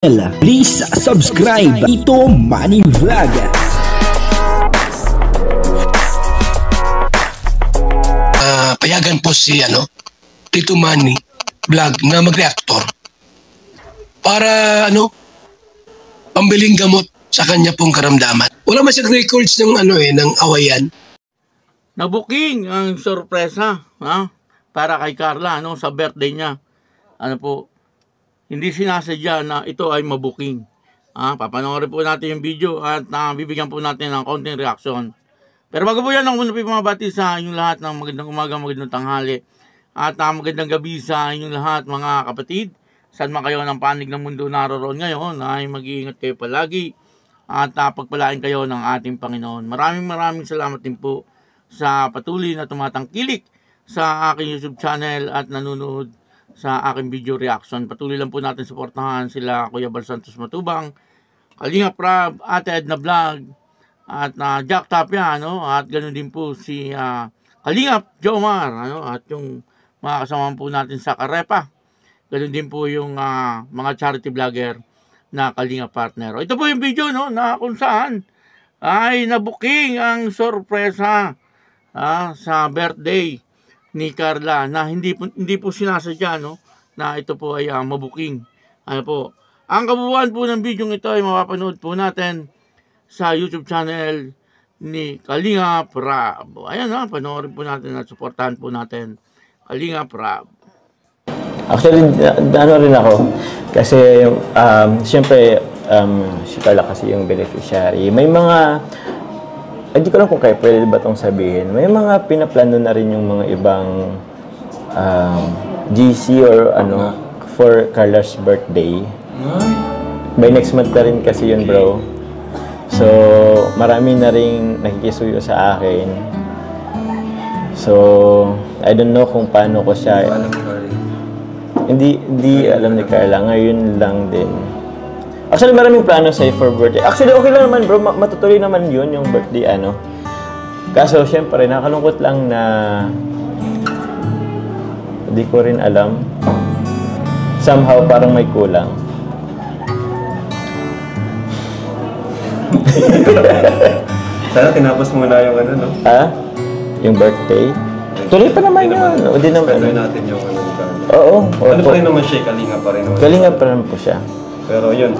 Please subscribe Tito Manny Vlog. Payagan po si Tito Manny Vlog na mag-reactor para pambiling gamot sa kanya pong karamdaman. Wala man siyang records ng ng awayan. Nabuking ang sorpresa para kay Carla sa birthday niya. Hindi sinasadya na ito ay mabuking. Papanoorin po natin yung video at bibigyan po natin ng konting reaksyon. Pero bago po yan, ako muna po mabati sa inyong lahat ng magandang umaga, magandang tanghali at magandang gabi sa inyong lahat mga kapatid. Saan man kayo ng panig ng mundo naroon ngayon ay mag-iingat kayo palagi at pagpalain kayo ng ating Panginoon. Maraming salamat din po sa patuloy na tumatangkilik sa aking YouTube channel at nanonood sa aking video reaction. Patuloy lang po natin suportahan sila Kuya Bal Santos Matubang, Kalinga Prab, Ate Edna Vlog, at Jack Tapia, at ganoon din po si Kalingap Jomar, at yung mga kasama po natin sa Karepa. Ganoon din po yung mga charity vlogger na Kalinga partner. Ito po yung video na kung saan ay nabuking ang sorpresa sa birthday ni Carla na hindi po sinasadya na ito po ay mabuking. Ang kabuuan po ng video ito ay mapapanood po natin sa YouTube channel ni Kalinga Prab. Ayan panoorin po natin at suportahan po natin Kalinga Prab. Actually, rin ako kasi siyempre si Carla kasi yung beneficiary. May mga hindi ko lang kung kaya pwede ba itong sabihin. May mga pinaplano na rin yung mga ibang GC or for Carla's birthday. By next month na rin kasi yun, bro. So, marami na rin nakikisuyo sa akin. So, I don't know kung paano ko siya. Hindi alam ni Carla. Ngayon lang din. Actually, maraming plano sa'yo for birthday. Actually, okay lang naman, bro. Matutuloy naman yun, yung birthday, Kaso, syempre, nakalungkot lang na hindi ko rin alam. Somehow, parang may kulang. Sana tinapos muna yung Yung birthday? Tuloy pa naman yun. Hindi naman. Tuloy natin yung Oo. Ano pa rin naman siya? Kalinga pa rin naman. Kalinga pa rin po siya. Pero yun,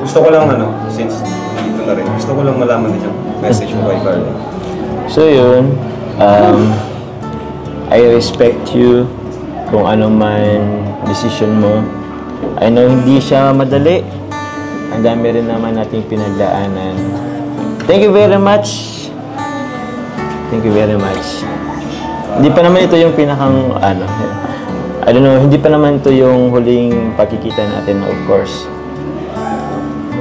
gusto ko lang since dito na rin, gusto ko lang malaman din yung message mo kay Carla. So yun, I respect you kung ano man decision mo. I know hindi siya madali. Ang dami rin naman nating pinagdaanan. Thank you very much. Thank you very much. Hindi pa naman ito yung pinakang I don't know, hindi pa naman ito yung huling pagkikita natin, of course.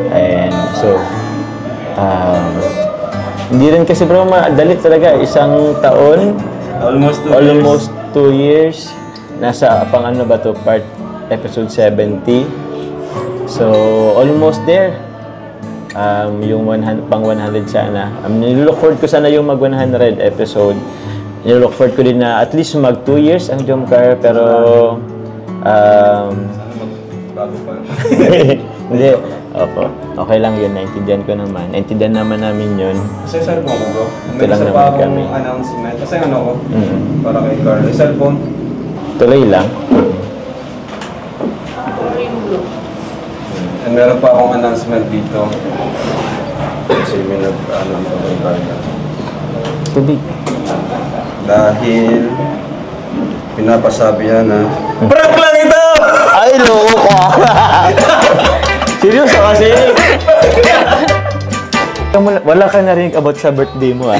And so, hindi rin kasi bro, madali talaga. Isang taon, almost 2 years. Nasa part episode 70. So, almost there. Yung pang 100 sana. Nilook forward ko sana yung mag 100 episode. Nilook forward ko din na at least mag 2 years ang Jomcar, pero bago pa. hindi. Opo. Okay lang yun. Naintindihan ko naman. Naintindihan naman namin yun. Kasi cellphone ko, bro. Ito lang naman kami. Announcement. Kasi para kay Carla. Cellphone. Tuloy lang. And meron pa akong announcement dito. Kasi may dito kay Carla. Tubig. Dahil pinapasabi yan na prank lang ito! Ay, loko ko! Seryoso kasi? Wala ka narinig about sa birthday mo,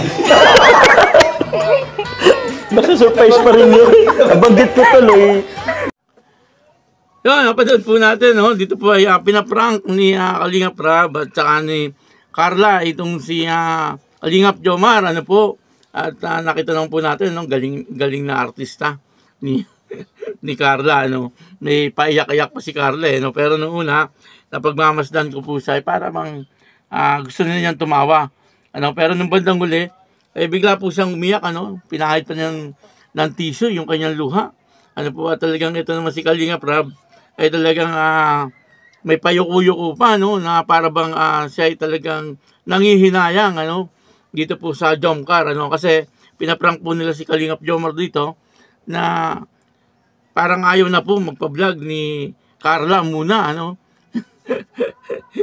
Basta surprise pa rin yun. Nabanggit ko tuloy. Yun, napanood po natin, dito po ay pinaprank ni Kalinga Prab at saka ni Carla, itong si Kalingap Jomar, At nakita naman po natin, galing na artista ni Carla, May paiyak-iyak pa si Carla, Pero nung una, napagmamasdan ko po siya, para bang gusto niyang tumawa, Pero nung bandang huli, bigla po siyang umiyak, Pinahid pa niya ng tissue, yung kanyang luha. Talagang ito naman si Kalinga Prab, ay talagang may payuko-yuko pa, no, na para bang siya ay talagang nangihinayang, ano, dito po sa Jomcar, ano, kasi pinaprank po nila si Kalingap Jomar dito na parang ayaw na po magpa-vlog ni Carla muna, ano.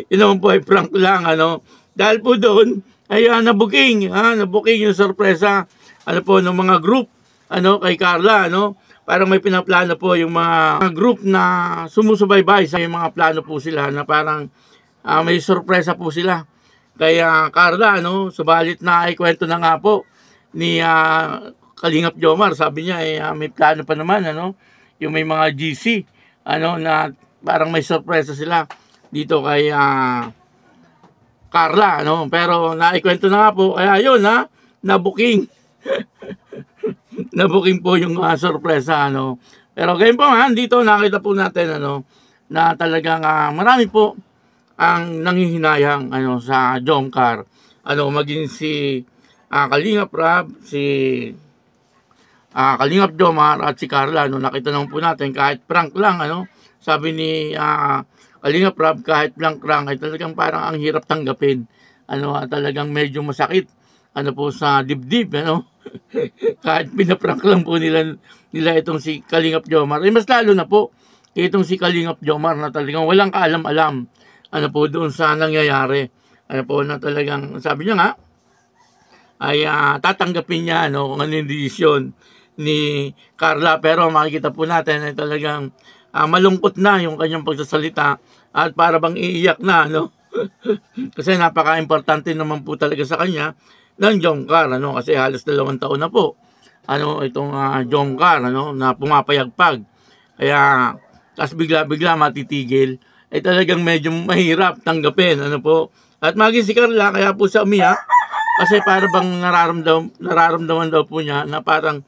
Yun naman po ay prank lang, ano. Dahil po doon ay nabuking yung sorpresa, ano po, ng mga group, ano, kay Carla, ano. Parang may pinaplano po yung mga group na sumusubaybay sa mga plano po sila na parang may sorpresa po sila. Kaya Carla, ano, subalit na ikwento na nga po ni Kalingap Jomar, sabi niya may plano pa naman, ano, yung may mga GC, ano, na parang may sorpresa sila dito kay Carla, ano. Pero naikwento na nga po, kaya yun, nabuking. Nabuking po yung sorpresa, ano. Pero ganyan po dito nakita po natin, ano, na talagang marami po ang nanghihinayang, ano, sa Jomcar, ano, maging si Kalingap Rab, si Kalingap Jomar at si Carla, no, nakita naman po natin kahit prank lang, ano, sabi ni Kalingap Rab, kahit prank lang ay talagang parang ang hirap tanggapin, ano, talagang medyo masakit, ano po, sa dibdib, ano. Kahit pinaprank lang po nila itong si Kalingap Jomar, mas lalo na po itong si Kalingap Jomar na talagang walang kaalam-alam, ano po, doon sa nangyayari, ano po, na talagang sabi niya nga ay tatanggapin niya, ano, kung ano yung desisyon ni Carla. Pero makikita po natin ay talagang malungkot na yung kanyang pagsasalita at para bang iiyak na, ano. Kasi napaka-importante naman po talaga sa kanya ng Jomcar, ano, kasi halos 2 taon na po, ano, itong Jomcar, ano, na pumapayagpag. Kaya tas bigla-bigla matitigil, ay talagang medyo mahirap tanggapin, ano po. At maging si Carla, kaya po siya umiyak, kasi para bang nararamdaman daw po niya na parang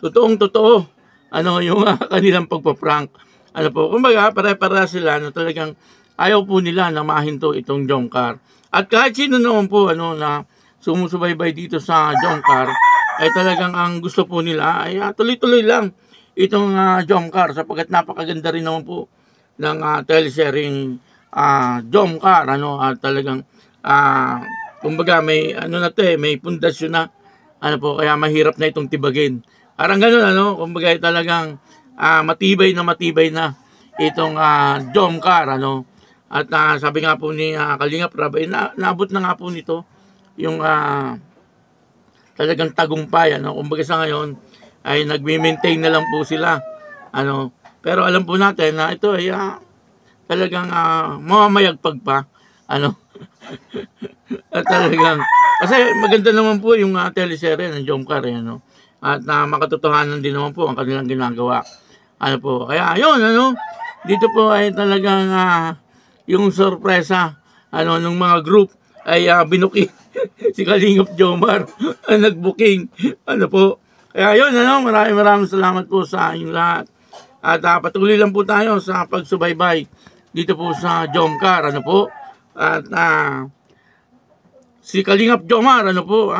totoong-totoo, ano, yung kanilang pagpaprank. Ano po, kumbaga, pare-para sila na talagang ayaw po nila na mahinto itong Jomcar. At kahit sino naman po, ano, na sumusubaybay dito sa Jomcar, ay talagang ang gusto po nila ay tuloy-tuloy lang itong Jomcar, sapagkat napakaganda rin naman po ng telesharing Jomcar, ano, at talagang kumbaga may ano na to, may pundasyon na, ano po, kaya mahirap na itong tibagin. Parang ganoon, ano, kumbaga talagang matibay na itong Jomcar, ano. At sabi nga po ni Kalingap Rab, naabot na nga po nito yung talagang tagumpay, ano. Kumbaga sa ngayon ay nagme-maintain na lang po sila, ano. Pero alam po natin na ito ay talagang mamamayagpag pa, ano. At talagang kasi maganda naman po yung teleserye ng Jomcar, ano. At makatotohanan din naman po ang kanilang ginagawa, ano po. Kaya ayun, ano, dito po ay talagang yung sorpresa, ano, ng mga group ay binuking si Kalingap Jomar nag-booking, ano po. Kaya yun, ano, maraming salamat po sa inyong lahat. At patuloy lang po tayo sa pagsubaybay dito po sa Jomcar, ano po. At si Kalingap Jomar, ano po,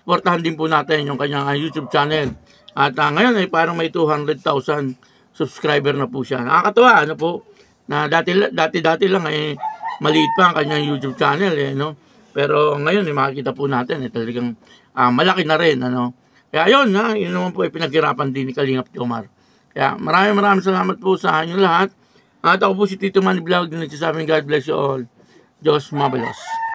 supportahan din po natin yung kanyang YouTube channel. At ngayon ay parang may 200,000 subscriber na po siya. Nakakatawa, ano po, na dati lang maliit pa ang kanyang YouTube channel, no. Pero ngayon makikita po natin talagang malaki na rin, ano. Kaya yun, yun naman po ay pinaghirapan din ni Kalingap Jomar. Kaya maraming salamat po sa inyong lahat. At ako po si Tito Manny Vlog, na nagsasabing God bless you all. Diyos mabalos.